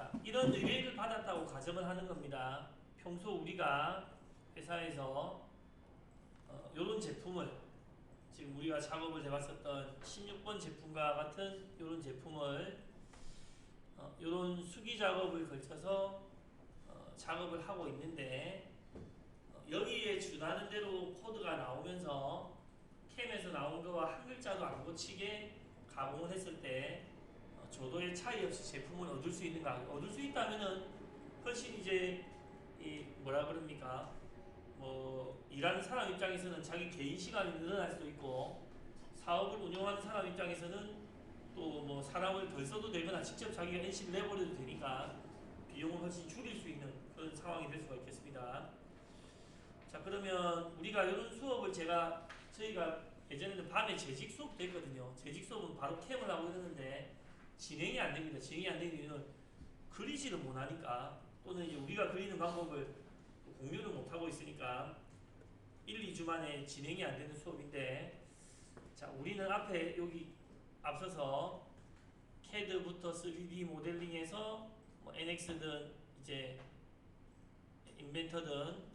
자, 이런 의뢰를 받았다고 가정을 하는 겁니다. 평소 우리가 회사에서 이런 제품을 지금 우리가 작업을 해봤었던 16번 제품과 같은 이런 제품을 이런 수기 작업을 걸쳐서 작업을 하고 있는데 여기에 준하는 대로 코드가 나오면서 캠에서 나온 거와 한 글자도 안 고치게 가공을 했을 때 조도의 차이 없이 제품을 얻을 수 있는가? 얻을 수 있다면은 훨씬 이제 이 뭐라 그럽니까? 뭐 일하는 사람 입장에서는 자기 개인 시간이 늘어날 수도 있고 사업을 운영하는 사람 입장에서는 또 뭐 사람을 덜 써도 되거나 직접 자기가 NC를 내버려도 되니까 비용을 훨씬 줄일 수 있는 그런 상황이 될 수가 있겠습니다. 자, 그러면 우리가 이런 수업을 저희가 예전에는 밤에 재직 수업도 했거든요. 재직 수업은 바로 캠을 하고 이러는데 진행이 안 됩니다. 진행이 안 되는 이유는 그리지를 못하니까 또는 이제 우리가 그리는 방법을 공유를 못하고 있으니까 1, 2주 만에 진행이 안 되는 수업인데, 자, 우리는 앞에 여기 앞서서 CAD부터 3D 모델링에서 뭐 NX든 이제 인벤터든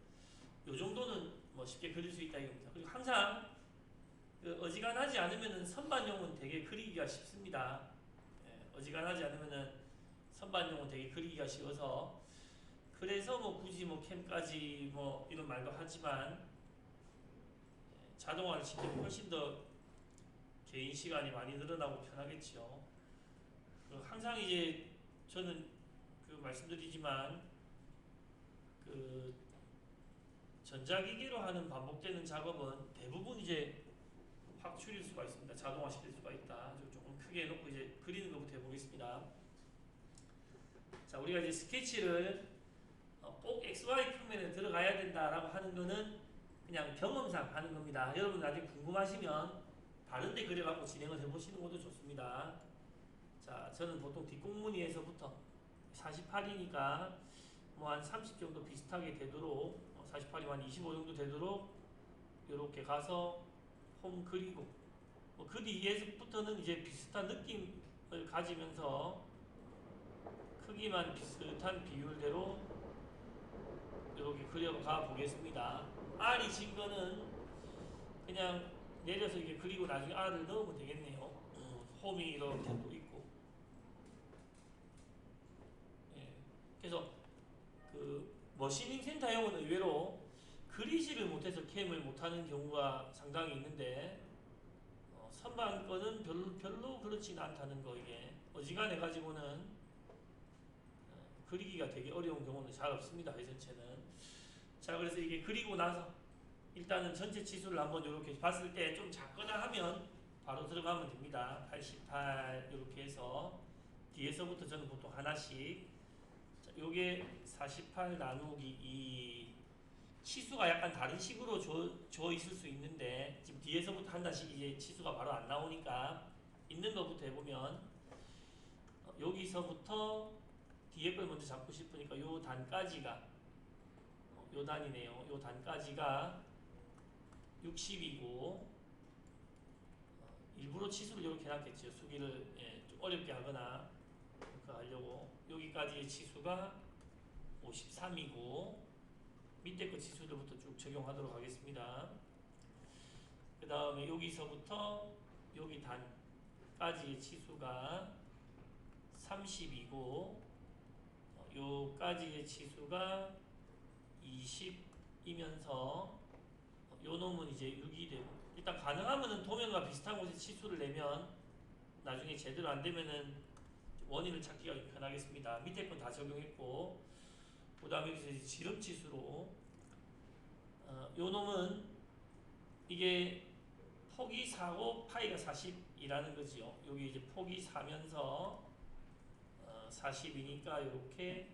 요 정도는 뭐 쉽게 그릴 수 있다 이겁니다. 그리고 항상 그 어지간하지 않으면은 선반용은 되게 그리기가 쉽습니다. 어지간하지 않으면은 선반용은 되게 그리기가 쉬워서 그래서 뭐 굳이 뭐 캠까지 뭐 이런 말도 하지만 자동화를 시키면 훨씬 더 개인 시간이 많이 늘어나고 편하겠죠. 항상 이제 저는 그 말씀드리지만 그 전자기기로 하는 반복되는 작업은 대부분 이제 확 줄일 수가 있습니다. 자동화 시킬 수가 있다. 조금 크게 해놓고 이제 그리는 것부터 해보겠습니다. 자, 우리가 이제 스케치를 꼭 XY 평면에 들어가야 된다라고 하는 거는 그냥 경험상 하는 겁니다. 여러분 나중에 궁금하시면 다른데 그려갖고 진행을 해보시는 것도 좋습니다. 자, 저는 보통 뒷공무니에서부터 48이니까 뭐 한 30 정도 비슷하게 되도록 48이면 한 25 정도 되도록 이렇게 가서 홈 그리고 그 뒤에서부터는 이제 비슷한 느낌을 가지면서 크기만 비슷한 비율대로 이렇게 그려가 보겠습니다. R이 진 거는 그냥 내려서 이게 그리고 나중에 R을 넣으면 되겠네요. 홈이 이렇게 또 있고. 예. 그래서 그 머신링 센터용은 의외로 그리지를 못해서 캠을 못하는 경우가 상당히 있는데 선반 거는 별로 그렇진 않다는 거. 이게 어지간해 가지고는 그리기가 되게 어려운 경우는 잘 없습니다. 회전체는. 자, 그래서 이게 그리고 나서 일단은 전체 치수를 한번 이렇게 봤을 때 좀 작거나 하면 바로 들어가면 됩니다. 88 이렇게 해서 뒤에서부터 저는 보통 하나씩. 자, 요게 48 나누기 2 치수가 약간 다른 식으로 줘 있을 수 있는데 지금 뒤에서부터 한다씩 이제 치수가 바로 안 나오니까 있는 것부터 해보면 여기서부터 뒤에 걸 먼저 잡고 싶으니까 요 단까지가 요 단이네요. 요 단까지가 60이고 일부러 치수를 이렇게 해놨겠죠. 수기를 좀 어렵게 하거나 그렇게 하려고. 여기까지의 치수가 53이고 밑에 거 치수들부터 쭉 적용하도록 하겠습니다. 그 다음에 여기서부터 여기 단까지의 치수가 30이고 요까지의 치수가 20이면서 요 놈은 이제 6이 되고, 일단 가능하면은 도면과 비슷한 곳에 치수를 내면 나중에 제대로 안 되면은 원인을 찾기가 편하겠습니다. 밑에 건 다 적용했고, 그 다음에 여기서 이제 지름 치수로 요 놈은 이게 폭이 4고 파이가 40이라는 거지요. 여기 이제 폭이 4면서 40이니까 이렇게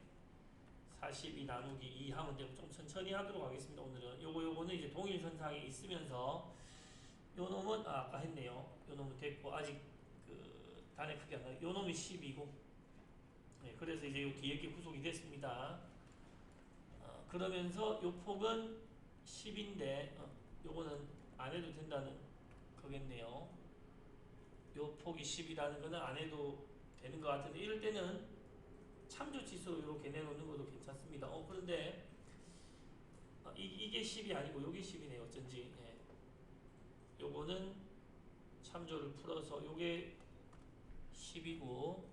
42 나누기 2 하면 되고, 좀 천천히 하도록 하겠습니다. 오늘은 요거는 이제 동일선상에 있으면서 요 놈은 아까 했네요. 요 놈은 됐고 아직 그 단의 크기 안 나요. 요 놈이 10이고 네, 그래서 이제 요 뒤에 게 구속이 됐습니다. 그러면서 요 폭은 10인데 요거는 안 해도 된다는 거겠네요. 요 폭이 10이라는 거는 안 해도 되는 것 같은데 이럴 때는 참조 치수 이렇게 내놓는 것도 괜찮습니다. 그런데 이게 10이 아니고 요게 10이네요. 어쩐지. 예. 요거는 참조를 풀어서 요게 10이고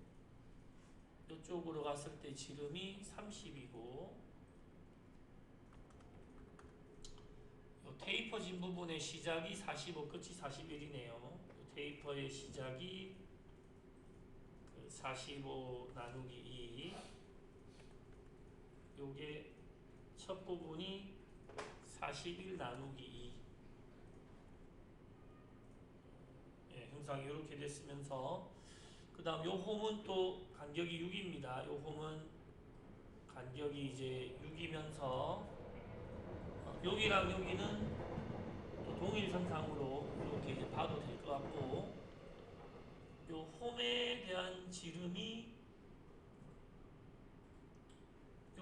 요쪽으로 갔을 때 지름이 30이고 요 테이퍼진 부분의 시작이 45, 끝이 41이네요. 테이퍼의 시작이 45 나누기 2 요게 첫 부분이 41 나누기 2 예, 형상이 이렇게 됐으면서 그 다음 요 홈은 또 간격이 6입니다. 요 홈은 간격이 이제 6이면서 여기랑 여기는 또 동일선상으로 이렇게 이제 봐도 될 것 같고 요 홈에 대한 지름이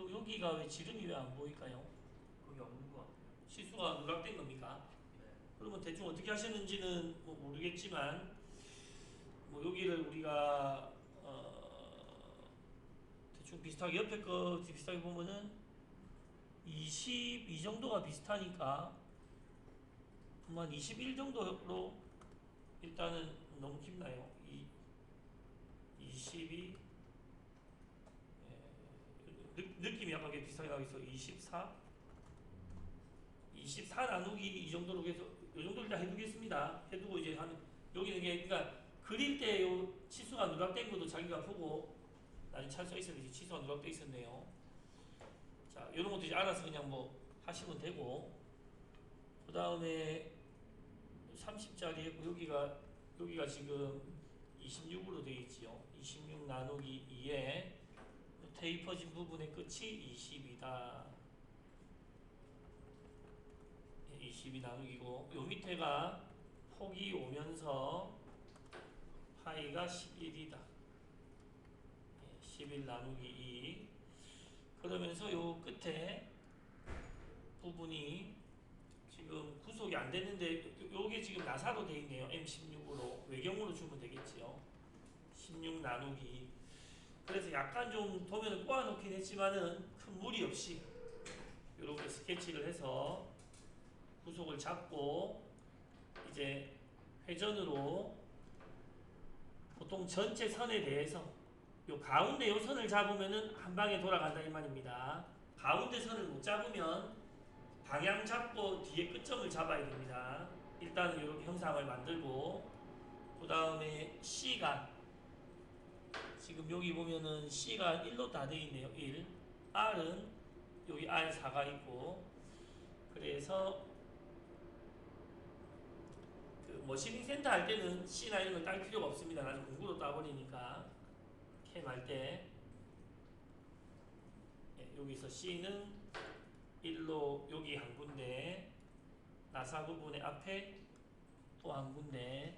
여기가 왜 지름이 왜 안 보일까요? 거기 없는 것 같아요. 치수가 누락된 겁니까? 네. 그러면 대충 어떻게 하셨는지는 뭐 모르겠지만 뭐 여기를 우리가 대충 비슷하게 옆에 거 비슷하게 보면은 22 정도가 비슷하니까 한 21 정도로 일단은 너무 깊나요? 22 느낌이 약간 비슷하게 나와있어. 24 나누기 이 정도로 해서 이 정도 일단 해두겠습니다. 해두고 이제 한 여기는 이게 그러니까 그릴 때 요 치수가 누락된 것도 자기가 보고 나중에 잘 써 있었는데 치수가 누락돼 있었네요. 자, 이런 것도 이제 알아서 그냥 뭐 하시면 되고 그 다음에 30짜리 했고 여기가 지금 26으로 되어 있지요. 26 나누기 2에 테이퍼진 부분의 끝이 20이다. 20이 나누기고 요 밑에가 폭이 오면서 파이가 11이다. 11 나누기 2 그러면서 요 끝에 부분이 지금 구속이 안 됐는데 요게 지금 나사로 되어 있네요. M16으로 외경으로 주면 되겠지요. 16 나누기 그래서 약간 좀 도면을 꼬아놓긴 했지만은 큰 무리 없이 이렇게 스케치를 해서 구속을 잡고 이제 회전으로 보통 전체 선에 대해서 요 가운데 요 선을 잡으면은 한 방에 돌아간다 이 말입니다. 가운데 선을 못 잡으면 방향 잡고 뒤에 끝점을 잡아야 됩니다. 일단은 이렇게 형상을 만들고 그 다음에 C가 지금 여기 보면은 C가 1로 다 되어 있네요. 1 R은 여기 R4가 있고 그래서 그 머신링 센터 할 때는 C나 이런 걸 딸 필요가 없습니다. 나중에 공구로 따버리니까 캠 할 때 여기서 C는 1로 여기 한 군데 나사 부분의 앞에 또 한 군데로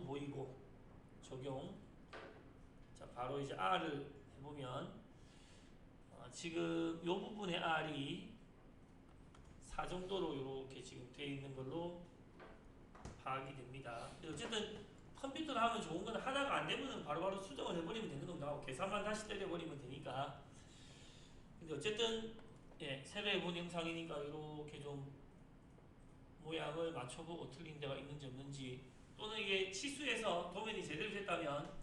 보이고 적용. 자, 바로 이제 R을 해보면 지금 이 부분의 R이 4 정도로 이렇게 지금 되어 있는 걸로 파악이 됩니다. 어쨌든 컴퓨터로 하면 좋은 건 하나가 안 되면 바로바로 수정을 해버리면 되는 겁니다. 계산만 다시 때려버리면 되니까. 근데 어쨌든 새로 해본 영상이니까 이렇게 좀 모양을 맞춰보고 틀린 데가 있는지 없는지 또는 이게 치수에서 도면이 제대로 됐다면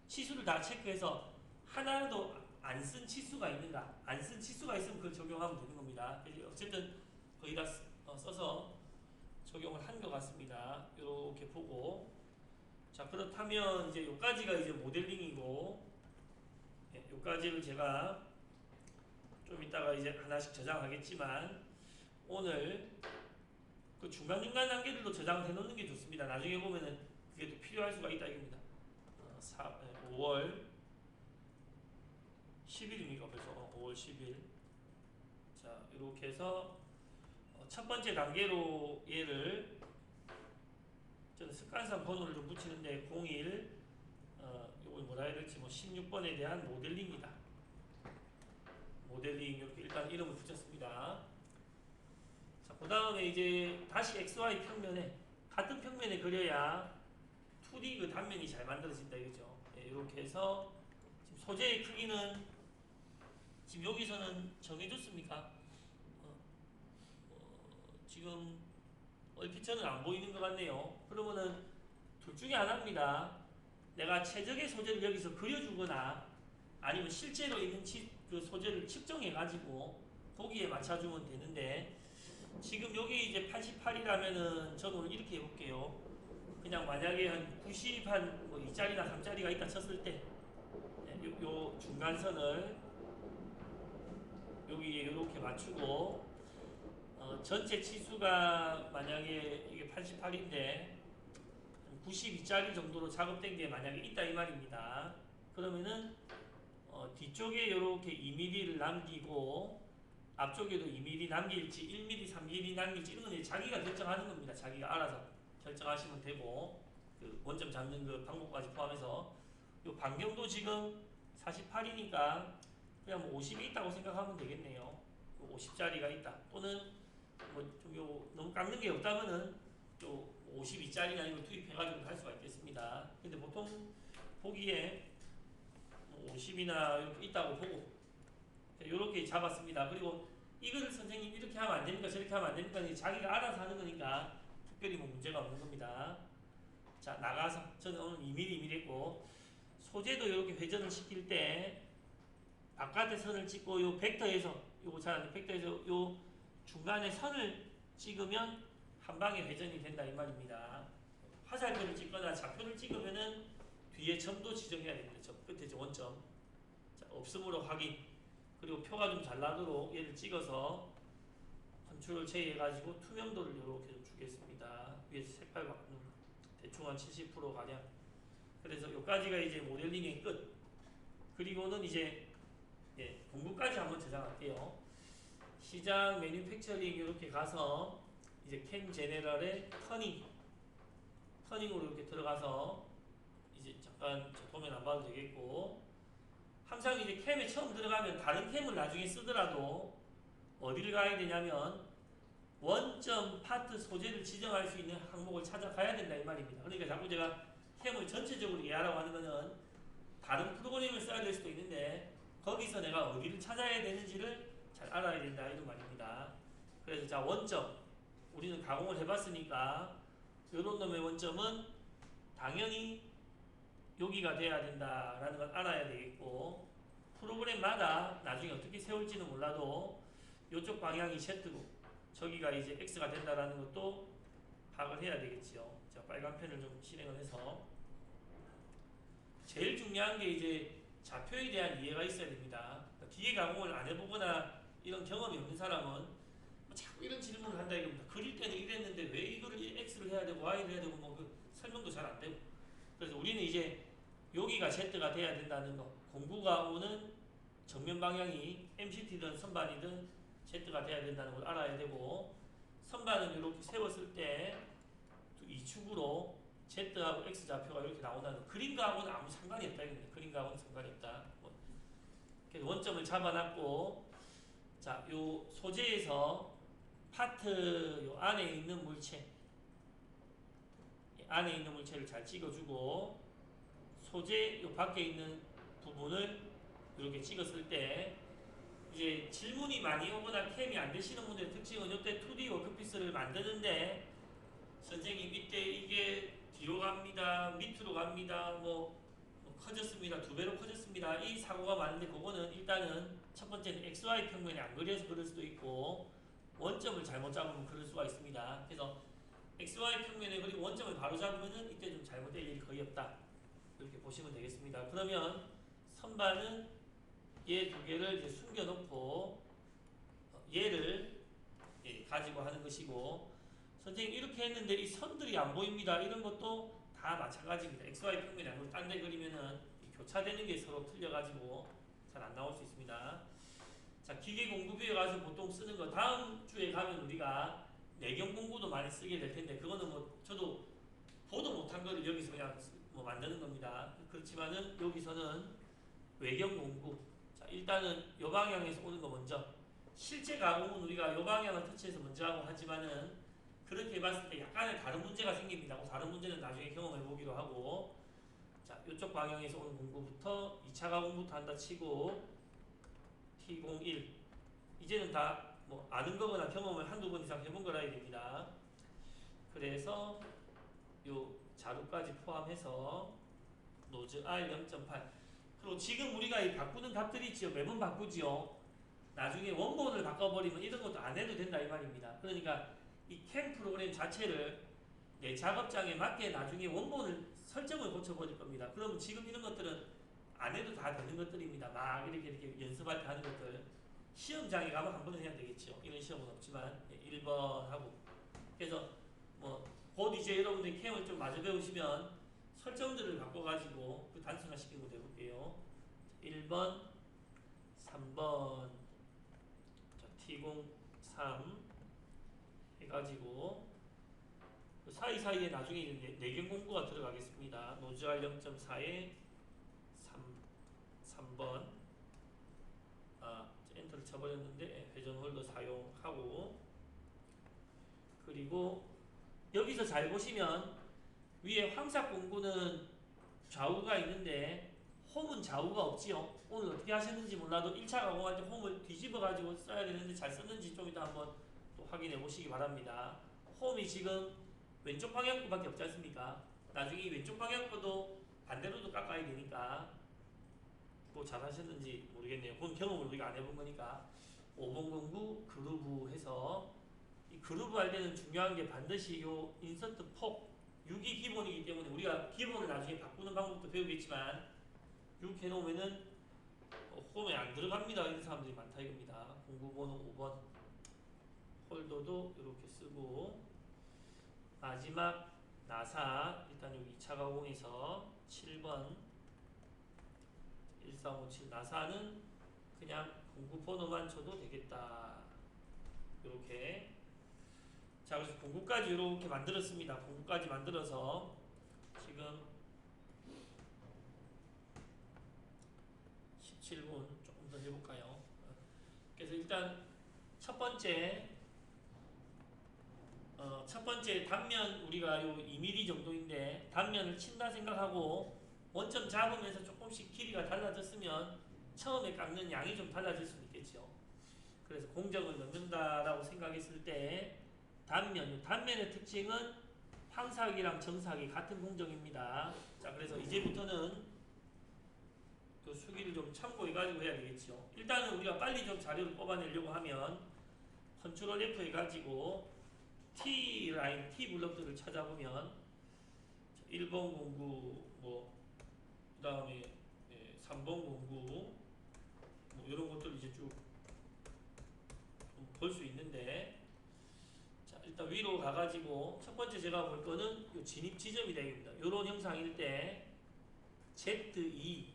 치수를 다 체크해서 하나도 안 쓴 치수가 있는가 안 쓴 치수가 있으면 그걸 적용하면 되는 겁니다. 어쨌든 거의 다 써서 적용을 한 것 같습니다. 이렇게 보고 자 그렇다면 이제 요까지가 이제 모델링이고 요까지를 제가 좀 이따가 이제 하나씩 저장하겠지만 오늘 그 중간중간 단계들도 저장해 놓는 게 좋습니다. 나중에 보면은 그게 또 필요할 수가 있다 이겁니다. 5월 10일입니까 벌써? 5월 10일. 자 이렇게 해서 첫 번째 단계로 얘를 저는 습관상 번호를 좀 붙이는데 01 요걸 뭐라 해야 될지 뭐 16번에 대한 모델링이다. 모델링 이렇게 일단 이름을 붙였습니다. 자, 그 다음에 이제 다시 XY 평면에 같은 평면에 그려야 2D 그 단면이 잘 만들어진다 이거죠. 이렇게 해서 지금 소재의 크기는 지금 여기서는 정해줬습니까? 지금 얼핏 저는 안 보이는 것 같네요. 그러면은 둘 중에 하나입니다. 내가 최적의 소재를 여기서 그려주거나 아니면 실제로 있는 그 소재를 측정해가지고 거기에 맞춰주면 되는데, 지금 여기 이제 88이라면은 저는 오늘 이렇게 해볼게요. 그냥 만약에 한 90, 한뭐 2짜리나 3짜리가 있다 쳤을 때, 요 중간선을 여기에 이렇게 맞추고, 전체 치수가 만약에 이게 88인데 92짜리 정도로 작업된 게 만약에 있다 이 말입니다. 그러면은 뒤쪽에 이렇게 2mm를 남기고 앞쪽에도 2mm 남길지 1mm, 3mm 남길지 이런 건 자기가 결정하는 겁니다. 자기가 알아서 결정하시면 되고, 그 원점 잡는 그 방법까지 포함해서 요 반경도 지금 48이니까 그냥 뭐 50이 있다고 생각하면 되겠네요. 50짜리가 있다. 또는 뭐 너무 깎는 게 없다면은 또 52짜리나 이걸 투입해가지고 할 수가 있겠습니다. 근데 보통 보기에 50이나 이렇게 있다고 보고 이렇게 잡았습니다. 그리고 이거를 선생님 이렇게 하면 안 됩니까? 저렇게 하면 안 됩니까? 자기가 알아서 하는 거니까 특별히 뭐 문제가 없는 겁니다. 자, 나가서 저는 오늘 2mm 했고, 소재도 이렇게 회전을 시킬 때 바깥에 선을 찍고 요 벡터에서 요거 잘 벡터에서 요 중간에 선을 찍으면 한 방에 회전이 된다 이 말입니다. 화살표를 찍거나 좌표를 찍으면은 뒤에 점도 지정해야 됩니다. 저 끝에 저 원점. 자, 없음으로 확인. 그리고 표가 좀 잘 나도록 얘를 찍어서 컨트롤 J 해가지고 투명도를 이렇게 좀 주겠습니다. 위에서 색깔 바꾸는 대충 한 70% 가량. 그래서 여기까지가 이제 모델링의 끝. 그리고는 이제 공구까지 한번 저장할게요. 시장 매니팩처링 이렇게 가서 이제 캠 제네럴의 터닝으로 이렇게 들어가서 이제 잠깐 도면 안 봐도 되겠고, 항상 이제 캠에 처음 들어가면 다른 캠을 나중에 쓰더라도 어디를 가야 되냐면 원점 파트 소재를 지정할 수 있는 항목을 찾아가야 된다 이 말입니다. 그러니까 자꾸 제가 캠을 전체적으로 이해하라고 하는 거는 다른 프로그램을 써야 될 수도 있는데 거기서 내가 어디를 찾아야 되는지를 잘 알아야 된다 이런 말입니다. 그래서 자, 원점 우리는 가공을 해봤으니까 이런 놈의 원점은 당연히 여기가 돼야 된다라는 걸 알아야 되겠고, 프로그램마다 나중에 어떻게 세울지는 몰라도 이쪽 방향이 Z고 저기가 이제 X가 된다라는 것도 파악을 해야 되겠죠. 자, 빨간 펜을 좀 실행을 해서 제일 중요한 게 이제 좌표에 대한 이해가 있어야 됩니다. 그러니까 기계 가공을 안 해보거나 이런 경험이 없는 사람은 뭐 자꾸 이런 질문을 한다 이겁니다. 그릴 때는 이랬는데 왜 이거를 X를 해야 되고 Y를 해야 되고 뭐 그 설명도 잘 안 되고. 그래서 우리는 이제 여기가 Z가 돼야 된다는 거, 공구가 오는 정면 방향이 MCT든 선반이든 Z가 돼야 된다는 걸 알아야 되고, 선반은 이렇게 세웠을 때 이 축으로 Z하고 X 좌표가 이렇게 나온다는 거. 그림과하고는 아무 상관이 없다 이겁니다. 그림과하고는 상관이 없다. 그래서 원점을 잡아놨고, 자, 요 소재에서 파트 요 안에 있는 물체, 안에 있는 물체를 잘 찍어주고, 소재 요 밖에 있는 부분을 이렇게 찍었을 때 이제 질문이 많이 오거나 캠이 안 되시는 분들의 특징은 이때 2D 워크피스를 만드는데 선생님 이때 이게 뒤로 갑니다, 밑으로 갑니다, 뭐 커졌습니다, 2배로 커졌습니다, 이 사고가 많은데 그거는 일단은 첫 번째는 XY 평면이 안 그려서 그럴 수도 있고 원점을 잘못 잡으면 그럴 수가 있습니다. 그래서 XY 평면에 그리고 원점을 바로 잡으면은 이때 좀 잘못될 일이 거의 없다 이렇게 보시면 되겠습니다. 그러면 선반은 얘 두 개를 이제 숨겨놓고 얘를 가지고 하는 것이고, 선생님 이렇게 했는데 이 선들이 안 보입니다. 이런 것도 다 마찬가지입니다. XY 평면이 안 보이고 딴 데 그리면은 교차되는 게 서로 틀려가지고 잘 안 나올 수 있습니다. 자, 기계 공구비에 가서 보통 쓰는 거 다음 주에 가면 우리가 내경 공구도 많이 쓰게 될 텐데 그거는 뭐 저도 보도 못한 거를 여기서 그냥 뭐 만드는 겁니다. 그렇지만은 여기서는 외경 공구. 자, 일단은 요 방향에서 오는 거 먼저. 실제 가공은 우리가 요 방향을 터치해서 먼저 하고 하지만은 그렇게 해봤을 때 약간의 다른 문제가 생깁니다. 그 다른 문제는 나중에 경험해 보기로 하고. 자, 이쪽 방향에서 오는 공구부터 2차 가공부터 한다 치고 T01 이제는 다 뭐 아는 거거나 경험을 한두 번 이상 해본 거라 해야 됩니다. 그래서 요 자루까지 포함해서 노즈 R 0.8 그리고 지금 우리가 이 바꾸는 값들이 있지요. 매번 바꾸지요. 나중에 원본을 바꿔버리면 이런 것도 안 해도 된다 이 말입니다. 그러니까 이 캠 프로그램 자체를 내 작업장에 맞게 나중에 원본을 설정을 고쳐버릴 겁니다. 그러면 지금 이런 것들은 안 해도 다 되는 것들입니다. 막 이렇게 연습할 때 하는 것들 시험장에 가면 한 번은 해야 되겠죠. 이런 시험은 없지만 1번 하고 그래서 뭐 곧 이제 여러분들이 캠을 좀 마저 배우시면 설정들을 바꿔가지고 그 단순화시키는 것도 해볼게요. 1번 3번 T03 해가지고 그 사이사이에 나중에 내경 공구가 들어가겠습니다. 노즈R 0.4에 3번 엔터를 쳐버렸는데 회전 홀더 사용하고 그리고 여기서 잘 보시면 위에 황색 공구는 좌우가 있는데 홈은 좌우가 없지요. 오늘 어떻게 하셨는지 몰라도 1차 가공할 때 홈을 뒤집어 가지고 써야 되는데 잘 썼는지 좀 이따 한번 또 확인해 보시기 바랍니다. 홈이 지금 왼쪽 방향거밖에 없지 않습니까? 나중에 이 왼쪽 방향거도 반대로도 깎아야 되니까 뭐 잘 하셨는지 모르겠네요. 그건 경험을 우리가 안 해본 거니까 5번 공구 그루브 해서 이 그루브 할 때는 중요한 게 반드시 요 인서트 폭 6이 기본이기 때문에 우리가 기본을 나중에 바꾸는 방법도 배우겠지만 6 해놓으면은 홈에 안 들어갑니다. 이런 사람들이 많다 이겁니다. 공구번호 5번 홀더도 이렇게 쓰고 마지막 나사 일단 여기 2차 가공에서 7번 1357 나사는 그냥 공구 번호만 줘도 되겠다. 이렇게 자 그래서 공구까지 이렇게 만들었습니다. 공구까지 만들어서 지금 17분 조금 더 해볼까요? 그래서 일단 첫 번째 단면 우리가 요 2mm 정도인데 단면을 친다 생각하고 원점 잡으면서 조금씩 길이가 달라졌으면 처음에 깎는 양이 좀 달라질 수 있겠죠. 그래서 공정을 넣는다라고 생각했을 때 단면의 특징은 황삭이랑 정삭이 같은 공정입니다. 자 그래서 이제부터는 그 수기를 좀 참고해가지고 해야 되겠죠. 일단은 우리가 빨리 좀 자료를 뽑아내려고 하면 컨트롤 F 해가지고 T 라인, T 블럭들을 찾아보면 1번 공구, 그 다음에 3번 공구, 이런 것들 이제 쭉 볼 수 있는데, 자, 일단 위로 가가지고 첫 번째 제가 볼 거는 요 진입 지점이다 이겁니다. 요런 형상일 때 Z2,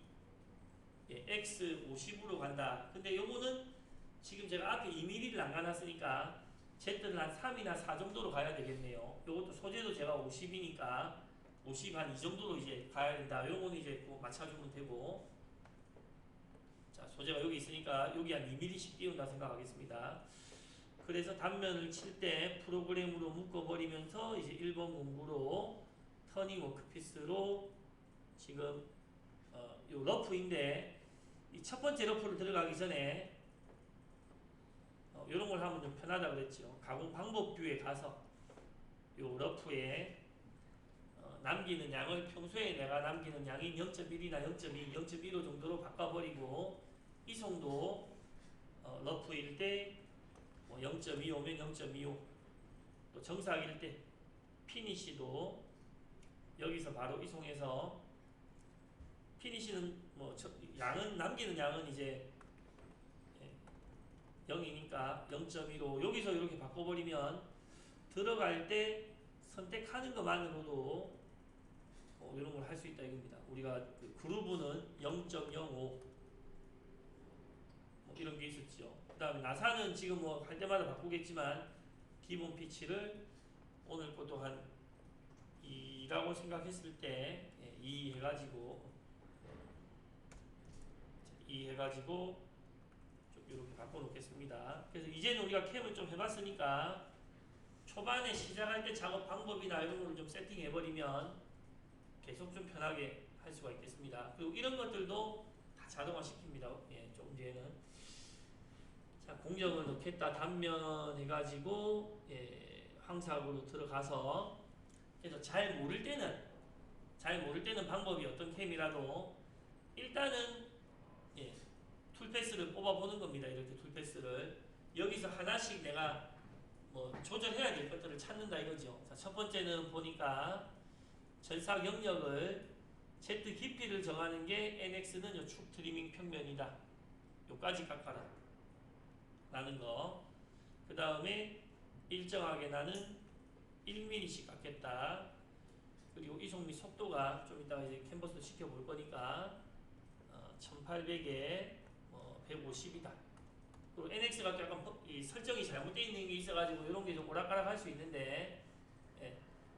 X 50으로 간다. 근데 요거는 지금 제가 앞에 2mm를 안 가놨으니까 Z는 한 3이나 4 정도로 가야 되겠네요. 요것도 소재도 제가 50이니까 50 한 이 정도로 이제 가야 된다. 요거는 이제 뭐 맞춰주면 되고. 자, 소재가 여기 있으니까 여기 한 2mm씩 띄운다 생각하겠습니다. 그래서 단면을 칠 때 프로그램으로 묶어버리면서 이제 1번 공구로 터닝 워크피스로 지금 요 러프인데 이 첫 번째 러프를 들어가기 전에 이런 걸 하면 좀 편하다 그랬죠. 가공 방법 뷰에 가서 요 러프에 남기는 양을 평소에 내가 남기는 양이 0.1이나 0.2, 0.15 정도로 바꿔버리고 이송도 러프일 때 0.25면 0.25 또 정삭일 때 피니시도 여기서 바로 이송해서 피니시는 양은 남기는 양은 이제 0이니까 0.15 여기서 이렇게 바꿔버리면 들어갈 때 선택하는 것만으로도 이런 걸 할 수 있다 이겁니다. 우리가 그 그루브는 0.05 이런 게 있었죠. 그 다음에 나사는 지금 할 때마다 바꾸겠지만 기본 피치를 오늘 것도 한 2라고 생각했을 때 2 해가지고 좀 이렇게 바꿔놓겠습니다. 그래서 이제는 우리가 캠을 좀 해봤으니까 초반에 시작할 때 작업 방법이나 이런 거를 좀 세팅해버리면 계속 좀 편하게 할 수가 있겠습니다. 그리고 이런 것들도 다 자동화 시킵니다. 예, 조금 뒤에는. 자, 공정을 넣겠다. 단면 해가지고, 예, 황사구로 들어가서, 그래서 잘 모를 때는 방법이 어떤 캠이라도, 일단은, 예, 툴패스를 뽑아보는 겁니다. 이렇게 툴패스를. 여기서 하나씩 내가 뭐 조절해야 될 것들을 찾는다 이거죠. 자, 첫 번째는 보니까 전사 영역을 Z 깊이를 정하는 게 NX는 요 축 트리밍 평면이다. 요까지 깎아라. 라는 거. 그 다음에 일정하게 나는 1mm씩 깎겠다. 그리고 이속 및 속도가 좀 이따가 이제 캔버스도 시켜볼 거니까 1800에 150이다. 그리고 NX가 약간 이 설정이 잘못되어 있는 게 있어가지고 이런 게 좀 오락가락 할 수 있는데, 예,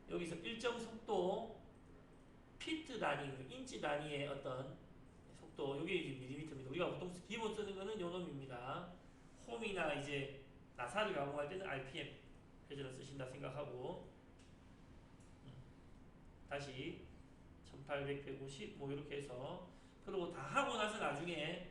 여기서 일정 속도 피트 단위, 인치 단위의 어떤 속도, 이게 이제 밀리미터입니다. 우리가 보통 기본 쓰는 거는 요 놈입니다. 홈이나 이제 나사를 가공할 때는 RPM 표준을 쓰신다 생각하고, 다시 1800, 150 뭐 이렇게 해서, 그리고 다 하고 나서 나중에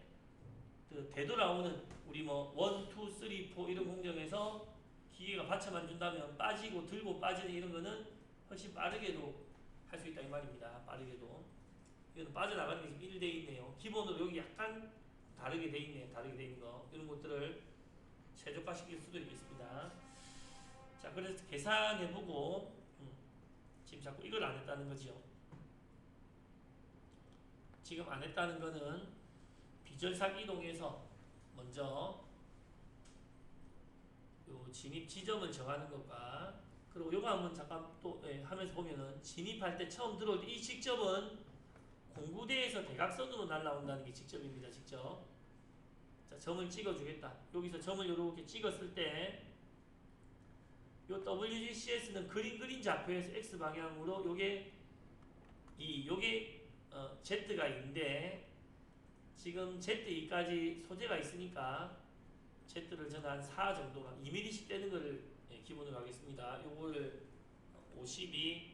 그 되돌아오는 우리 뭐 1, 2, 3, 4 이런 공정에서 기계가 받쳐만 준다면 빠지고 들고 빠지는 이런 거는 훨씬 빠르게도 할 수 있다 이 말입니다. 빠르게도. 이거는 빠져나가는 게 지금 1대 있네요. 기본으로 여기 약간 다르게 돼 있네. 다르게 돼 있는 거. 이런 것들을 최적화시킬 수도 있겠습니다. 자, 그래서 계산해보고, 지금 자꾸 이걸 안 했다는 거죠. 지금 안 했다는 거는 비절삭 이동해서 먼저 요 진입 지점을 정하는 것과, 그리고 요거 한번 잠깐 또 하면서 보면은 진입할 때 처음 들어올 때 이 직접은 공구대에서 대각선으로 날라온다는 게 직접입니다. 직접. 자, 점을 찍어주겠다. 여기서 점을 이렇게 찍었을 때 요 WGCS는 그린 좌표에서 X 방향으로 요게 Z가 있는데, 지금 Z2까지 소재가 있으니까 Z를 저는 한 4 정도가 2mm씩 떼는 거를 기본으로 하겠습니다. 요거를 52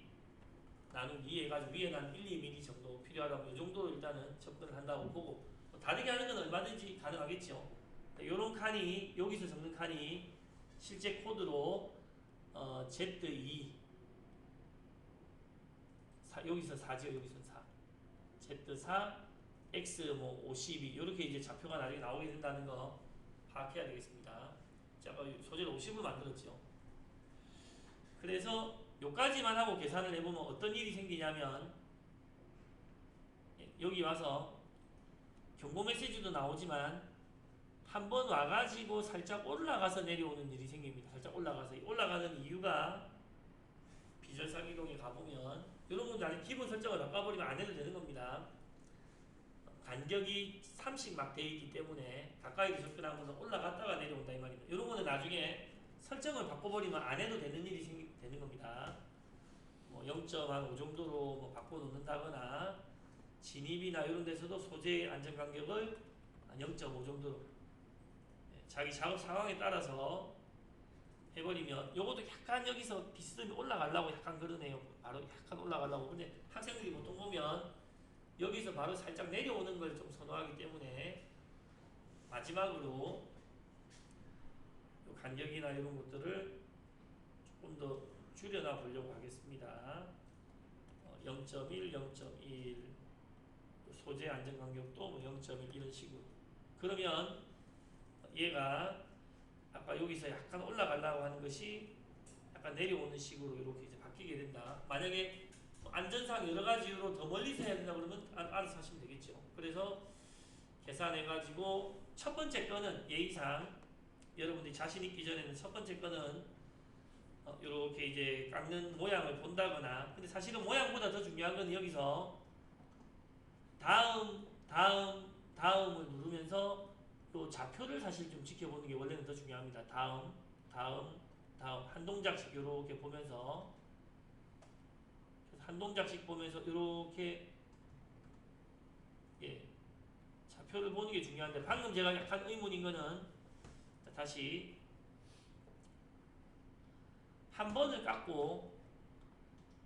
나누기 2 해가지고 위에 한 1, 2mm 정도 필요하다고 이 정도로 일단은 접근을 한다고 보고, 다르게 하는 건 얼마든지 가능하겠죠. 요런 칸이, 여기서 적는 칸이 실제 코드로 Z2 여기서 4죠. 여기서 4 Z4 X 뭐 52 이렇게 이제 좌표가 나중에 나오게 된다는 거 파악해야 되겠습니다. 제가 소재를 50을 만들었죠. 그래서 요까지만 하고 계산을 해보면 어떤 일이 생기냐면, 여기 와서 경고 메시지도 나오지만 한번 와가지고 살짝 올라가서 내려오는 일이 생깁니다. 살짝 올라가서. 올라가는 이유가 비절삭 이동에 가보면 이런 건 나는 기본 설정을 바꿔버리면 안 해도 되는 겁니다. 간격이 30 막 돼 있기 때문에 가까이 접근하면서 올라갔다가 내려온다 이 말입니다. 이런 거는 나중에 설정을 바꿔버리면 안 해도 되는 일이 되는 겁니다. 뭐 0.5 정도로 뭐 바꿔놓는다거나, 진입이나 이런 데서도 소재의 안전 간격을 0.5 정도로 자기 작업 상황에 따라서 해버리면, 요것도 약간 여기서 비스듬히 올라가려고 약간 그러네요. 바로 약간 올라가려고. 근데 학생들이 보통 보면 여기서 바로 살짝 내려오는 걸 좀 선호하기 때문에 마지막으로 요 간격이나 이런 것들을 조금 더 줄여놔 보려고 하겠습니다. 0.1, 0.1 소재 안전 간격도 뭐 0.1 이런 식으로. 그러면 얘가 아까 여기서 약간 올라가려고 하는 것이 약간 내려오는 식으로 이렇게 이제 바뀌게 된다. 만약에 안전상 여러 가지 이유로 더 멀리서 해야 된다 그러면 알아서 하시면 되겠죠. 그래서 계산해가지고 첫 번째 거는 예의상 여러분들이 자신 있기 전에는 첫 번째 거는 이렇게 이제 깎는 모양을 본다거나, 근데 사실은 모양보다 더 중요한 건 여기서 다음을 누르면서 또 좌표를 사실 좀 지켜보는 게 원래는 더 중요합니다. 다음 한 동작씩 이렇게 보면서, 한 동작씩 보면서 이렇게 좌표를 보는 게 중요한데, 방금 제가 약간 의문인 거는, 다시 한 번을 깎고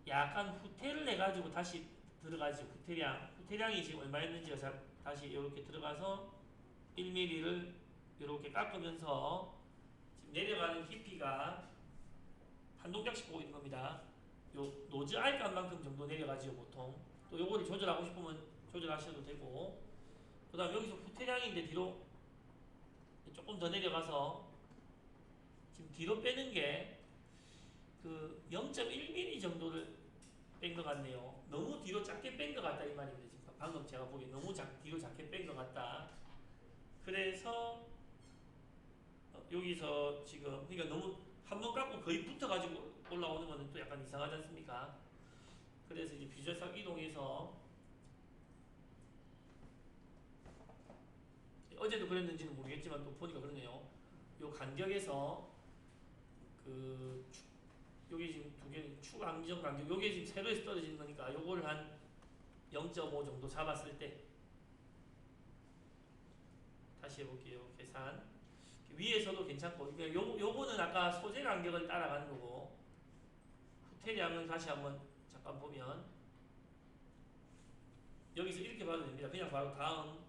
약간 후퇴를 해가지고 다시 들어가죠. 후퇴량이 지금 얼마였는지가 다시 이렇게 들어가서 1mm를 이렇게 깎으면서 지금 내려가는 깊이가 한 동작씩 보고 있는 겁니다. 요 노즈 알간만큼 정도 내려가지요 보통. 또 요거를 조절하고 싶으면 조절하셔도 되고. 그 다음 여기서 후퇴량인데 뒤로 조금 더 내려가서 지금 뒤로 빼는 게 그 0.1mm 정도를 뺀 것 같네요. 너무 뒤로 작게 뺀 것 같다 이 말입니다. 지금 방금 제가 보기에 너무 뒤로 작게 뺀 것 같다. 그래서 여기서 지금 그러니까 너무 한 번 깎고 거의 붙어가지고 올라오는 거는 또 약간 이상하지 않습니까? 그래서 이제 비주얼상 이동해서 어제도 그랬는지는 모르겠지만 또 보니까 그러네요. 요 간격에서 그 여기 지금 두 개 추강정 간격 요게 지금 세로에서 떨어지는 거니까 요거를 한 0.5 정도 잡았을 때 다시 해볼게요. 계산 위에서도 괜찮고 그러니까 요거는 아까 소재 간격을 따라가는 거고 후퇴량은 다시 한번 잠깐 보면 여기서 이렇게 봐도 됩니다. 그냥 바로 다음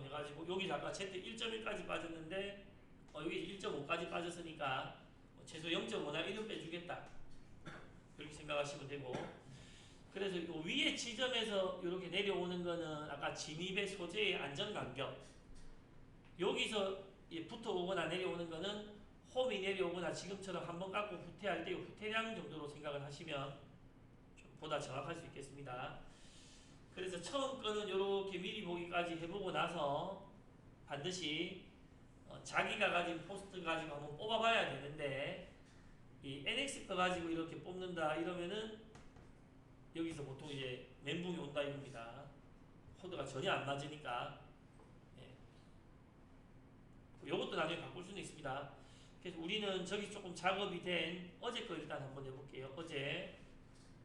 해가지고 여기서 아까 Z 1.1까지 빠졌는데 여기 1.5까지 빠졌으니까 최소 0.5나 1은 빼주겠다 이렇게 생각하시면 되고 그래서 이 위에 지점에서 이렇게 내려오는 거는 아까 진입의 소재의 안전간격 여기서 붙어오거나 내려오는 거는 홈이 내려오거나 지금처럼 한번 깎고 후퇴할 때 후퇴량 정도로 생각을 하시면 좀 보다 정확할 수 있겠습니다. 그래서 처음 거는 이렇게 미리 보기까지 해보고 나서 반드시 자기가 가진 포스트 가지고 한번 뽑아봐야 되는데 이 NX 거 가지고 이렇게 뽑는다 이러면은 여기서 보통 이제 멘붕이 온다 이겁니다. 코드가 전혀 안 맞으니까 요것도 나중에 바꿀 수는 있습니다. 그래서 우리는 저기 조금 작업이 된 어제 거 일단 한번 해볼게요. 어제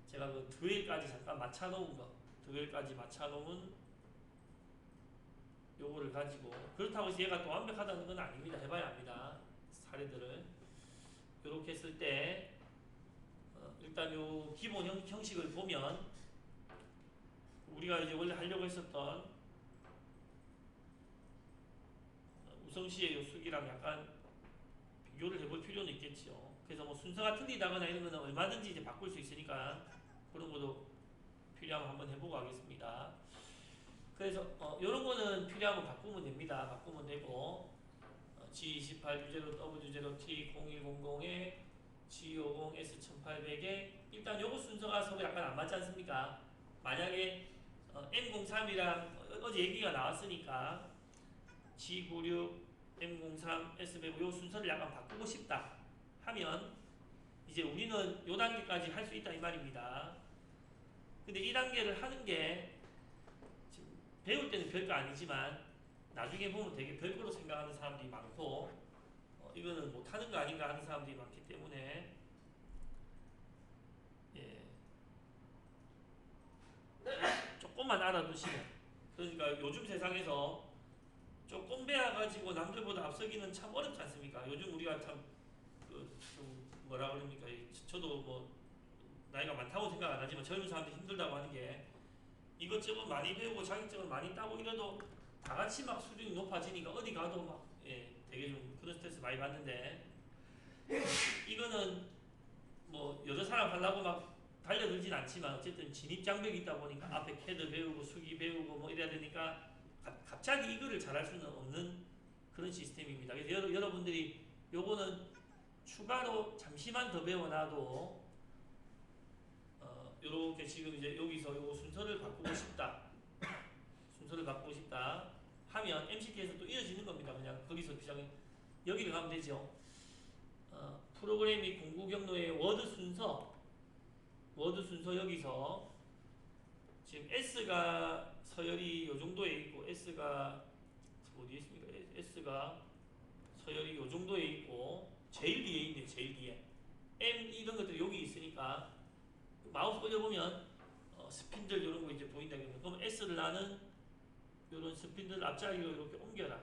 제가 그 드웰까지 잠깐 맞춰놓은 거 드웰까지 맞춰놓은 요거를 가지고 그렇다고 해서 얘가 또 완벽하다는 건 아닙니다. 해봐야 합니다. 사례들을 이렇게 했을 때 일단 요 기본 형식을 보면 우리가 이제 원래 하려고 했었던 우성시의 요 수기랑 약간 비교를 해볼 필요는 있겠죠. 그래서 뭐 순서가 틀리다거나 이런 거는 얼마든지 이제 바꿀 수 있으니까 그런 것도 필요하면 한번 해보고 하겠습니다. 그래서 이런 거는 필요하면 바꾸면 됩니다. 바꾸면 되고 G28 U0 W0 T0100에 G50 S1800에 일단 요거 순서가 서로 약간 안 맞지 않습니까? 만약에 M03이랑 어제 얘기가 나왔으니까 G96 M03 S105 요 순서를 약간 바꾸고 싶다 하면 이제 우리는 요 단계까지 할 수 있다 이 말입니다. 근데 이 단계를 하는 게 지금 배울 때는 별거 아니지만 나중에 보면 되게 별거로 생각하는 사람들이 많고 이거는 못하는 거 아닌가 하는 사람들이 많기 때문에 조금만 알아두시면 그러니까 요즘 세상에서 조금 배워가지고 남들보다 앞서기는 참 어렵지 않습니까? 요즘 우리가 참 좀 뭐라 그럽니까? 저도 뭐 나이가 많다고 생각 안 하지만 젊은 사람들이 힘들다고 하는 게 이것저것 많이 배우고 자격증을 많이 따고 이래도 다 같이 막 수준이 높아지니까 어디 가도 막 되게 좀 그런 스트레스 많이 받는데 이거는 뭐 여러 사람 하려고 막 달려들진 않지만 어쨌든 진입 장벽이 있다 보니까 앞에 캐드 배우고 수기 배우고 뭐 이래야 되니까 갑자기 이거를 잘할 수는 없는 그런 시스템입니다. 그래서 여러분들이 요거는 추가로 잠시만 더 배워놔도 요렇게 지금 이제 여기서 요 순서를 바꾸고 싶다 하면 MCT에서 또 이어지는 겁니다. 그냥 거기서 그냥 여기를 가면 되죠. 프로그램 및 공구 경로의 워드 순서 여기서 지금 S가 서열이 요 정도에 있고 S가 어디에 있습니까? S가 서열이 요 정도에 있고 제일 뒤에 있네요. 제일 뒤에 M 이런 것들이 여기 있으니까 마우스 올려보면 스핀들 이런 거 이제 보인다 그러면 S를 나는 이런 스핀들 앞자리로 이렇게 옮겨라.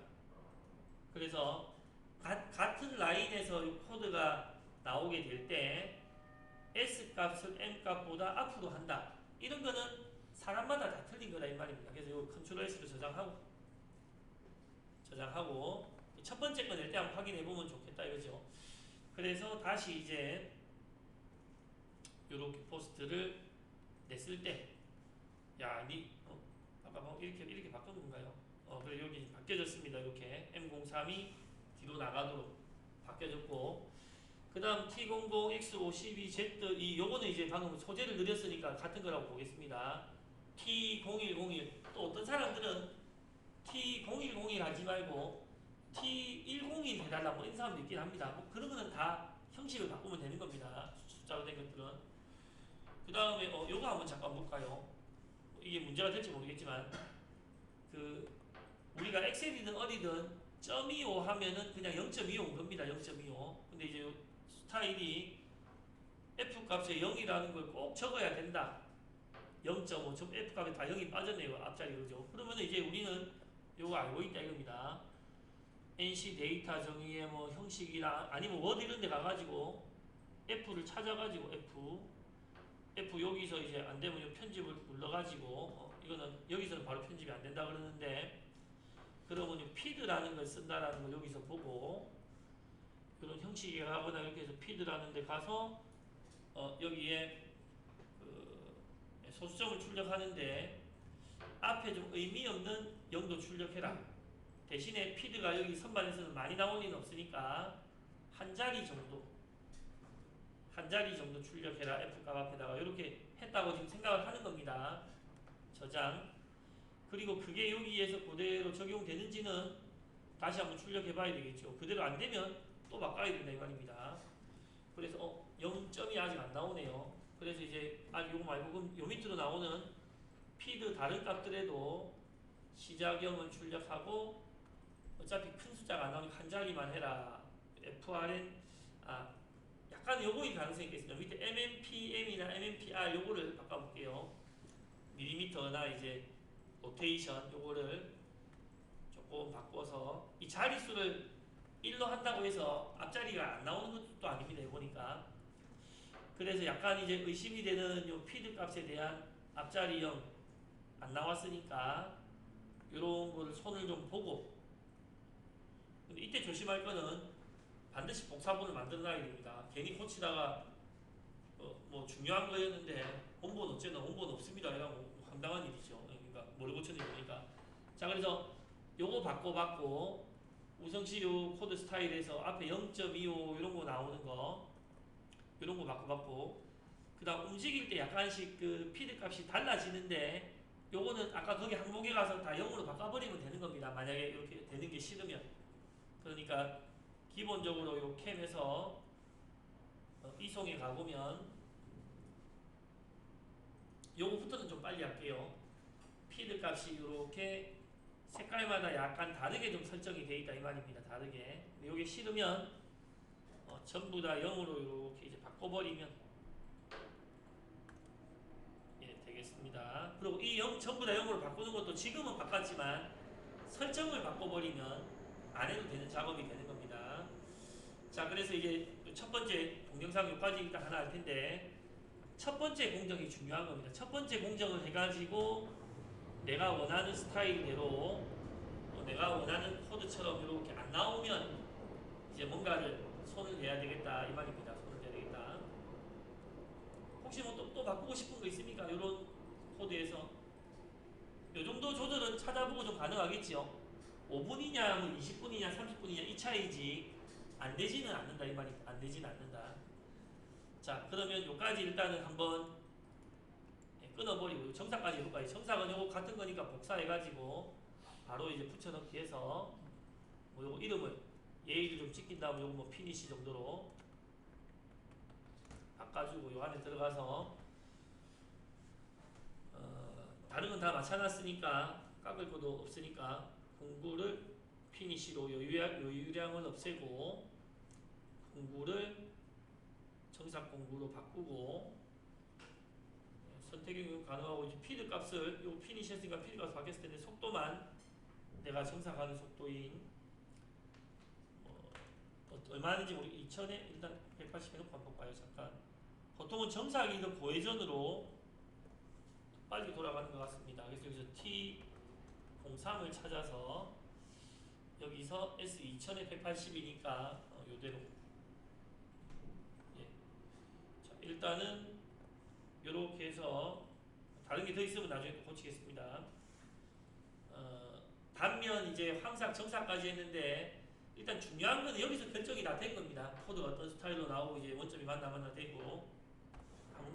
그래서 같은 라인에서 이 코드가 나오게 될 때 S값을 M값보다 앞으로 한다. 이런 거는 사람마다 다 틀린 거다 이 말입니다. 그래서 이거 컨트롤 S로 저장하고 첫 번째 거 낼 때 한번 확인해 보면 좋겠다 이거죠. 그래서 다시 이제 요렇게 포스트를 냈을 때 야, 아까 뭐 이렇게 바꾼 건가요? 그래 여기 바뀌어졌습니다. 이렇게 M03이 뒤로 나가도록 바뀌어졌고, 그 다음 T00X52Z 요거는 이제 방금 소재를 늘렸으니까 같은 거라고 보겠습니다. T0101 또 어떤 사람들은 T010 하지 말고 T101 해달라 뭐 이런 사람도 있긴 합니다. 뭐 그런 거는 다 형식을 바꾸면 되는 겁니다. 숫자로 된 것들은. 그 다음에 요거 한번 잠깐 볼까요? 이게 문제가 될지 모르겠지만 우리가 엑셀이든 어디든 .25 하면은 그냥 0.25인 겁니다. 0.25. 근데 이제 스타일이 F 값에 0이라는 걸 꼭 적어야 된다. 0.5, F 값에 다 0이 빠졌네요. 앞자리 그죠? 그러면 이제 우리는 요거 알고 있다 이겁니다. NC 데이터 정의의 뭐 형식이나 아니면 워드 이런 데 가가지고 F를 찾아가지고 F 여기서 이제 안 되면 편집을 눌러가지고 이거는 여기서는 바로 편집이 안 된다 그러는데, 그러면 피드라는 걸 쓴다라는 걸 여기서 보고 그런 형식에 가거나 이렇게 해서 피드라는 데 가서 여기에 소수점을 출력하는데 앞에 좀 의미 없는 0도 출력해라. 대신에 피드가 여기 선반에서는 많이 나올 리는 없으니까 한 자리 정도 출력해라. F값 앞에다가 이렇게 했다고 지금 생각을 하는 겁니다. 저장. 그리고 그게 여기에서 그대로 적용되는지는 다시 한번 출력해 봐야 되겠죠. 그대로 안 되면 또 바꿔야 된다 이 말입니다. 그래서 0점이 아직 안 나오네요. 그래서 이제 요거 말고 그럼 요 밑으로 나오는 피드 다른 값들에도 시작형을 출력하고 어차피 큰 숫자가 안 나오니까 한 자리만 해라. FRN 약간 요거일 가능성이 있겠습니다. 밑에 MMPM이나 MMPR 요거를 바꿔볼게요. 밀리미터나 이제 로테이션 요거를 조금 바꿔서 이 자릿수를 1로 한다고 해서 앞자리가 안 나오는 것도 아닙니다. 보니까. 그래서 약간 이제 의심이 되는 요 피드 값에 대한 앞자리 0 안 나왔으니까 요런 거를 손을 좀 보고, 근데 이때 조심할 거는 반드시 복사본을 만들어 놔야 됩니다. 괜히 고치다가 뭐 중요한 거였는데 원본 어쨌나 원본 없습니다. 이러면 황당한 일이죠. 그러니까 모르고 쳤는지 모르니까. 자, 그래서 요거 바꿔봤고 우성시 요 코드 스타일에서 앞에 0.25 이런 거 나오는 거 이런 거 바꿔봤고, 그 다음 움직일 때 약간씩 그 피드 값이 달라지는데 요거는 아까 거기 항목에 가서 다 0으로 바꿔버리면 되는 겁니다. 만약에 이렇게 되는 게 싫으면. 그러니까 기본적으로 요 캠에서 이송에 가보면 요거부터는 좀 빨리 할게요. 피드 값이 이렇게 색깔마다 약간 다르게 좀 설정이 되어 있다 이 말입니다. 다르게. 요게 싫으면 전부 다 0으로 이렇게 이제 바꿔버리면 되겠습니다. 그리고 이 0 전부 다 0으로 바꾸는 것도 지금은 바꿨지만 설정을 바꿔버리면 안 해도 되는 작업이 되는 겁니다. 자, 그래서 이제 첫 번째 동영상 여기까지 일단 하나 할 텐데, 첫 번째 공정이 중요한 겁니다. 첫 번째 공정을 해가지고 내가 원하는 스타일대로 내가 원하는 코드처럼 이렇게 안 나오면 이제 뭔가를 손을 내야 되겠다 이 말입니다. 손을 내야 되겠다. 혹시 뭐 또 바꾸고 싶은 거 있습니까? 이런 코드에서 이 정도 조절은 찾아보고 좀 가능하겠죠. 5분이냐 뭐 20분이냐 30분이냐 이 차이지 안 되지는 않는다 이 말이. 안 되지는 않는다. 자, 그러면 요까지 일단은 한번 끊어버리고 정사까지 해볼까요? 정사는 요거 같은 거니까 복사해가지고 바로 이제 붙여넣기 해서 뭐 요거 이름을 예의를 좀 찍힌 다음에 요거 뭐 피니시 정도로 바꿔주고 요 안에 들어가서 다른 건 다 맞춰놨으니까 깎을 것도 없으니까 공구를 피니시로 요유량을 없애고 공구를 정삭 공구로 바꾸고 선택이 가능하고 이제 피드 값을 요 피니시 했으니까 피드 값 바뀌었을 텐데 속도만 내가 정삭하는 속도인 얼마인지 모르겠 2000에 일단 180 해놓고 한번 볼까요? 잠깐 보통은 정사각이 더 고회전으로 빨리 돌아가는 것 같습니다. 그래서 여기서 T03을 찾아서 여기서 S2000에 180이니까 요대로. 예. 자, 일단은 요렇게 해서 다른 게 더 있으면 나중에 또 고치겠습니다. 단면 이제 황삭, 정사까지 했는데 일단 중요한 거는 여기서 결정이 다 된 겁니다. 코드가 어떤 스타일로 나오고 이제 원점이 만나 되고